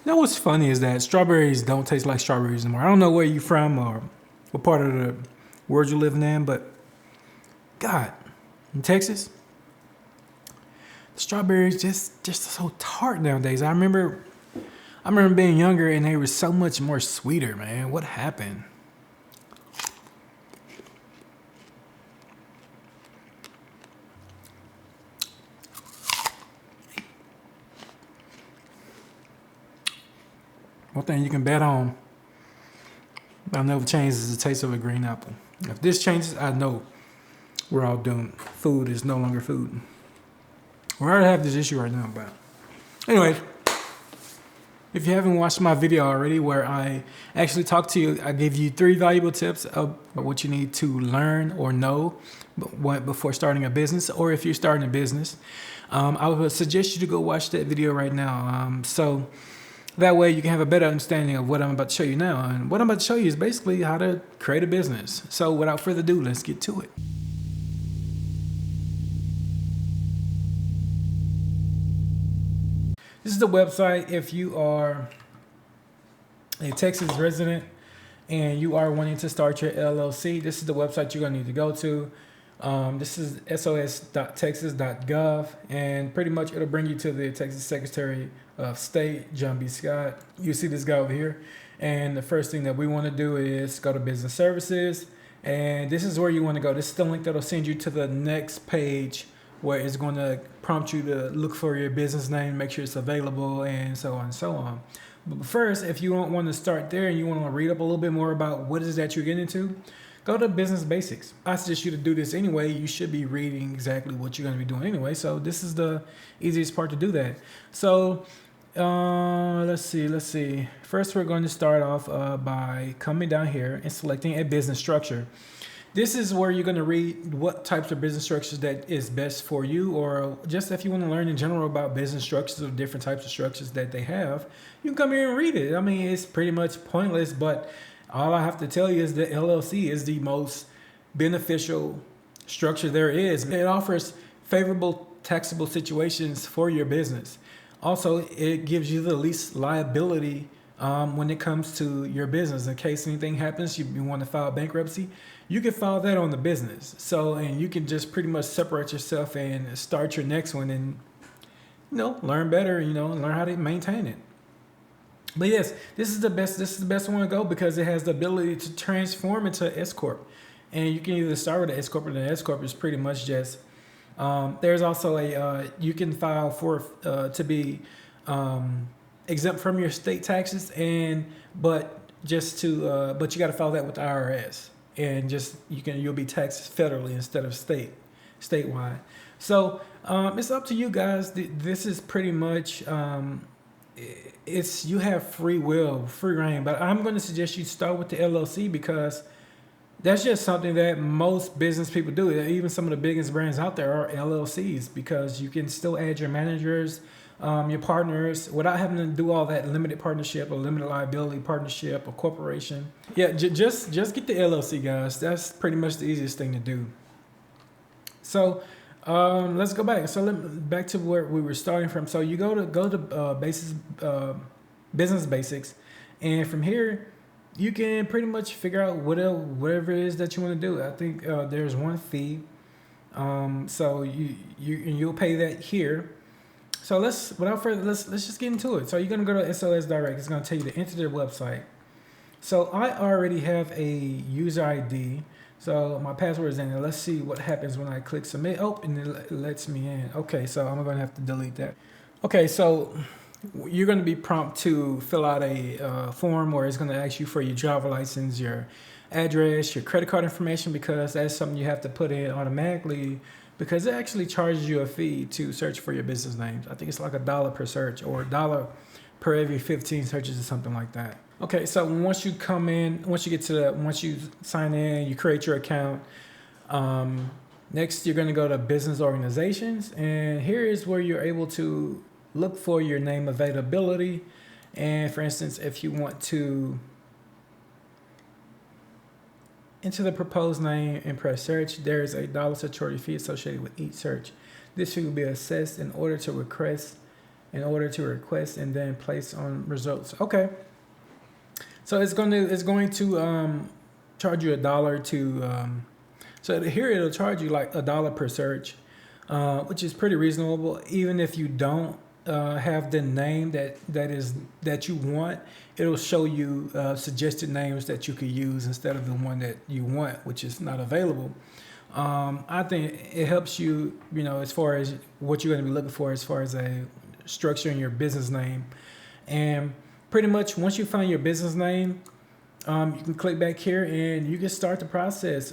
You know what's funny is that strawberries don't taste like strawberries anymore. I don't know where you from or what part of the world you're living in, but God, in Texas, strawberries just so tart nowadays. I remember being younger and they were so much more sweeter, man. What happened? One thing you can bet on, I'll never change is the taste of a green apple. If this changes, I know we're all doomed. Food is no longer food. We already have this issue right now, but anyway, if you haven't watched my video already where I actually talked to you, I gave you 3 valuable tips of what you need to learn or know before starting a business, or if you're starting a business, I would suggest you to go watch that video right now. So that way you can have a better understanding of what I'm about to show you now. And what I'm about to show you is basically how to create a business. So without further ado, let's get to it. This is the website if you are a Texas resident and you are wanting to start your LLC. This is the website you're going to need to go to. This is sos.texas.gov, and pretty much it'll bring you to the Texas Secretary of State, John B. Scott. You see this guy over here, and the first thing that we want to do is go to Business Services, and this is where you want to go. This is the link that'll send you to the next page where it's going to prompt you to look for your business name, make sure it's available, and so on and so on. But first, if you don't want to start there and you want to read up a little bit more about what it is that you're getting into, go to Business Basics. I suggest you to do this anyway. You should be reading exactly what you're going to be doing anyway. So this is the easiest part to do that. So let's see. First, we're going to start off by coming down here and selecting a business structure. This is where you're going to read what types of business structures that is best for you, or just if you want to learn in general about business structures or different types of structures that they have, you can come here and read it. I mean, it's pretty much pointless, but all I have to tell you is that LLC is the most beneficial structure there is. It offers favorable taxable situations for your business. Also, it gives you the least liability when it comes to your business. In case anything happens, you want to file bankruptcy, you can file that on the business. So, and you can just pretty much separate yourself and start your next one and, learn better, and learn how to maintain it. But yes, this is the best one to go because it has the ability to transform into S Corp. And you can either start with an S Corp, or the S Corp is pretty much just, there's also you can file for, to be exempt from your state taxes, but you got to file that with the IRS, and you'll be taxed federally instead of statewide. So it's up to you guys. This is pretty much you have free will, free reign, but I'm going to suggest you start with the LLC because that's just something that most business people do. Even some of the biggest brands out there are LLCs because you can still add your managers, your partners, without having to do all that limited partnership or limited liability partnership or corporation. Yeah, just get the LLC, guys. That's pretty much the easiest thing to do. So let's go back. So back to where we were starting from. So you go to Business Basics, and from here you can pretty much figure out whatever it is that you want to do. I think there's one fee, so you'll pay that here. So let's just get into it. So you're gonna go to SOS Direct. It's gonna tell you to enter their website. So I already have a user ID. So my password is in there. Let's see what happens when I click submit. Oh, and it lets me in. Okay, so I'm gonna have to delete that. Okay, so you're gonna be prompted to fill out a form where it's gonna ask you for your driver license, your address, your credit card information, because that's something you have to put in automatically because it actually charges you a fee to search for your business names. I think it's like $1 per search or $1 per every 15 searches or something like that. Okay, so once you sign in, you create your account. Next, you're going to go to business organizations, and here is where you're able to look for your name availability. And for instance, if you want to enter the proposed name and press search, there is $1 security fee associated with each search. This fee will be assessed in order to request in order to request and then place on results. Okay. So it's going to charge you $1 to so here it'll charge you like $1 per search, which is pretty reasonable. Even if you don't have the name that you want, it'll show you suggested names that you could use instead of the one that you want, which is not available. I think it helps you, as far as what you're going to be looking for as far as a structuring your business name. And pretty much once you find your business name, you can click back here and you can start the process.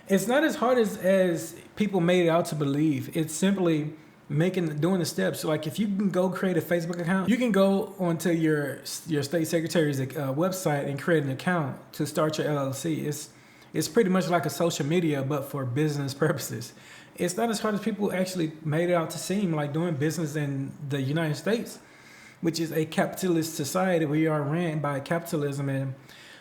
It's not as hard as people made it out to believe. It's simply doing the steps. So like if you can go create a Facebook account, you can go onto your state secretary's website and create an account to start your LLC. It's pretty much like a social media, but for business purposes. It's not as hard as people actually made it out to seem. Like doing business in the United States, which is a capitalist society. We are ran by capitalism. And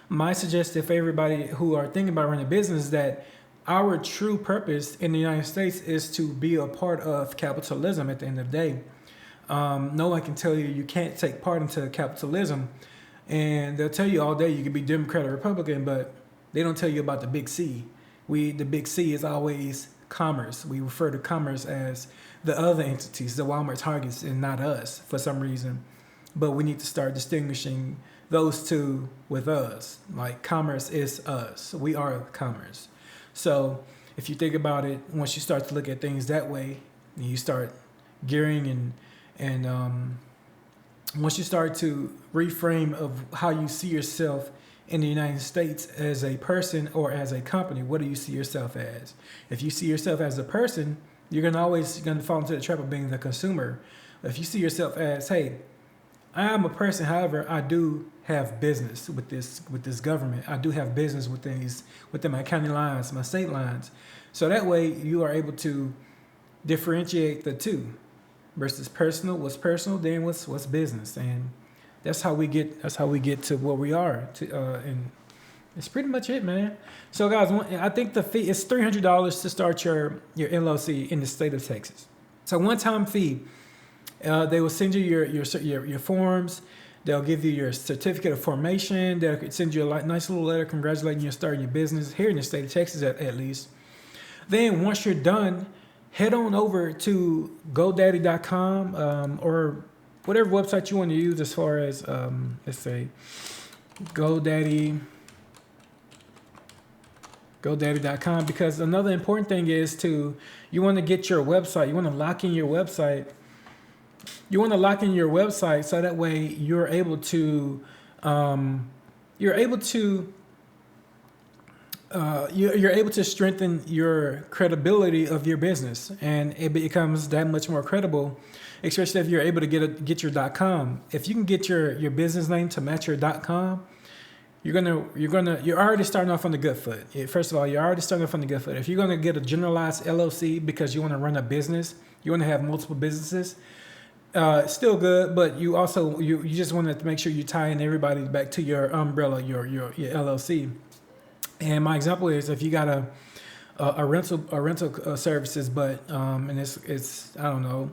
my suggestion for everybody who are thinking about running a business that our true purpose in the United States is to be a part of capitalism at the end of the day. No one can tell you can't take part into capitalism. And they'll tell you all day you can be Democrat or Republican, but they don't tell you about the big C. The big C is always commerce. We refer to commerce as the other entities, the Walmart, Targets, and not us for some reason. But we need to start distinguishing those two with us. Like commerce is us. We are commerce. So if you think about it, once you start to look at things that way, and you start gearing and once you start to reframe of how you see yourself in the United States as a person or as a company, what do you see yourself as? If you see yourself as a person, you're gonna fall into the trap of being the consumer. If you see yourself as, hey, I am a person, however, I do have business with this government. I do have business within my county lines, my state lines. So that way you are able to differentiate the two versus what's personal, then what's business. And that's how we get to where we are. And it's pretty much it, man. So guys, I think the fee is $300 to start your LLC in the state of Texas. So one-time fee. They will send you your forms. They'll give you your certificate of formation. They'll send you a nice little letter congratulating you on starting your business here in the state of Texas at least. Then once you're done, head on over to GoDaddy.com or whatever website you want to use as far as, let's say, GoDaddy. GoDaddy.com, because another important thing is you want to get your website. You want to lock in your website. So that way you're able to strengthen your credibility of your business, and it becomes that much more credible, especially if you're able to get your .com. If you can get your business name to match your .com, you're already starting off on the good foot. First of all, you're already starting off on the good foot. If you're gonna get a generalized LLC because you want to run a business, you want to have multiple businesses. Still good, but you also you just want to make sure you tie in everybody back to your umbrella, your LLC. And my example is if you got a rental services, but and it's I don't know,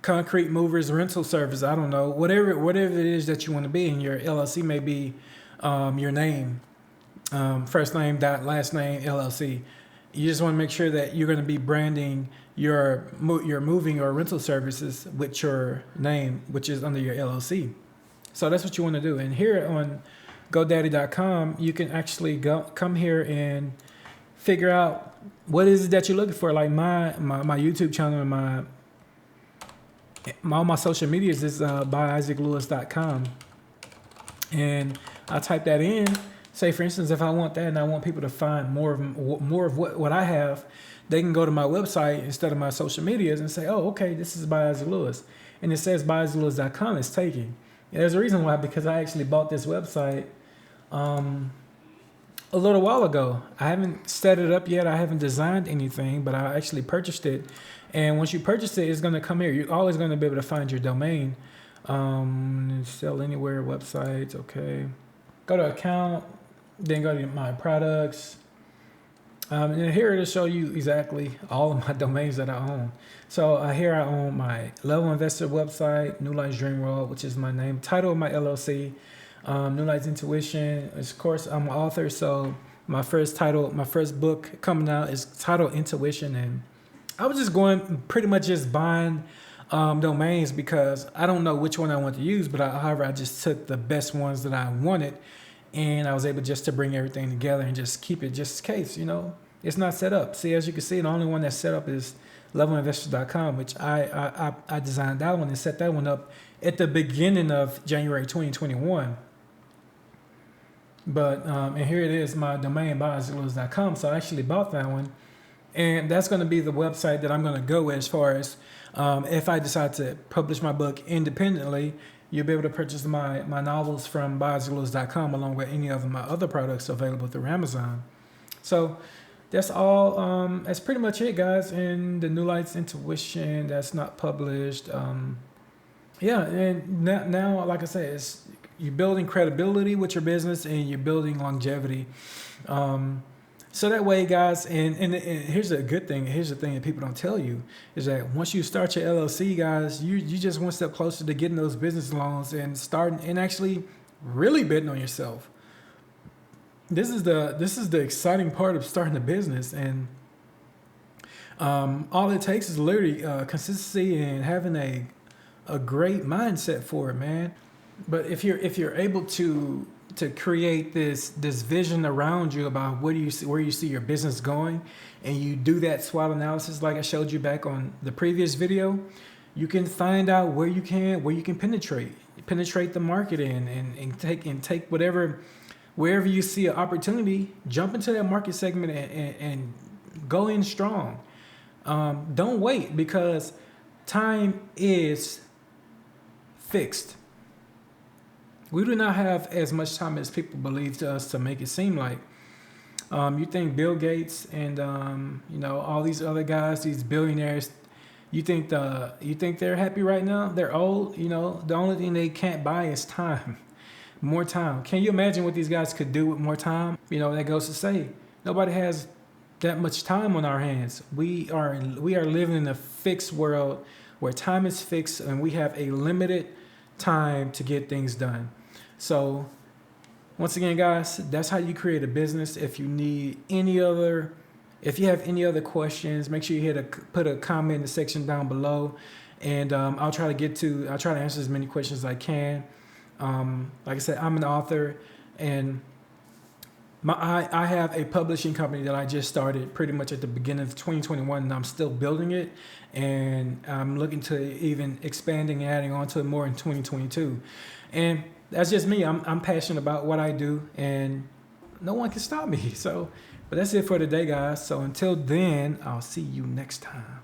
concrete movers rental service. I don't know, whatever it is that you want to be, and your LLC may be your name, first name dot last name LLC. You just want to make sure that you're going to be branding your moving or rental services with your name, which is under your LLC. So that's what you want to do. And here on GoDaddy.com, you can actually come here and figure out what is it that you're looking for. Like my YouTube channel and all my social medias is byisaaclewis.com. And I type that in. Say, for instance, if I want that and I want people to find more of what I have, they can go to my website instead of my social medias and say, oh, okay, this is by Isaac Lewis. And it says byisaaclewis.com. It's taken. And there's a reason why, because I actually bought this website a little while ago. I haven't set it up yet. I haven't designed anything, but I actually purchased it. And once you purchase it, it's going to come here. You're always going to be able to find your domain. Sell anywhere, websites, okay. Go to account. Then go to my products. And here it'll show you exactly all of my domains that I own. So here I own my Level Investor website, New Light's Dream World, which is my name, title of my LLC, New Light's Intuition. Of course, I'm an author, so my first book coming out is titled Intuition, and I was just going pretty much just buying domains because I don't know which one I want to use, but however, I just took the best ones that I wanted, and I was able just to bring everything together and just keep it just in case, it's not set up. See, as you can see, the only one that's set up is levelinvestors.com, which I designed that one and set that one up at the beginning of January 2021. But and here it is, my domain buyazillows.com. So I actually bought that one, and that's going to be the website that I'm going to go with as far as if I decide to publish my book independently. You'll be able to purchase my novels from buyazillows.com along with any of my other products available through Amazon. So that's all. That's pretty much it, guys. And the New Light's Intuition that's not published. Yeah, and now, like I said, you're building credibility with your business and you're building longevity. So that way, guys, and here's the good thing. Here's the thing that people don't tell you is that once you start your LLC, guys, you just one step closer to getting those business loans and starting and actually really betting on yourself. This is the exciting part of starting a business, and all it takes is literally consistency and having a great mindset for it, man. But if you're able to create this vision around you about where you see your business going, and you do that SWOT analysis like I showed you back on the previous video, you can find out where you can penetrate the market and take wherever you see an opportunity, jump into that market segment and go in strong. Don't wait, because time is fixed. We do not have as much time as people believe to us to make it seem like. You think Bill Gates and all these other guys, these billionaires, you think they're happy right now? They're old. The only thing they can't buy is time, more time. Can you imagine what these guys could do with more time? That goes to say nobody has that much time on our hands. We are living in a fixed world where time is fixed and we have a limited time to get things done. So once again, guys, that's how you create a business. If you have any other questions, make sure you put a comment in the section down below, and I'll try to answer as many questions as I can. Like I said, I'm an author, and I have a publishing company that I just started pretty much at the beginning of 2021, and I'm still building it, and I'm looking to even expanding and adding on to it more in 2022. And that's just me. I'm passionate about what I do, and no one can stop me. But that's it for today, guys. So until then, I'll see you next time.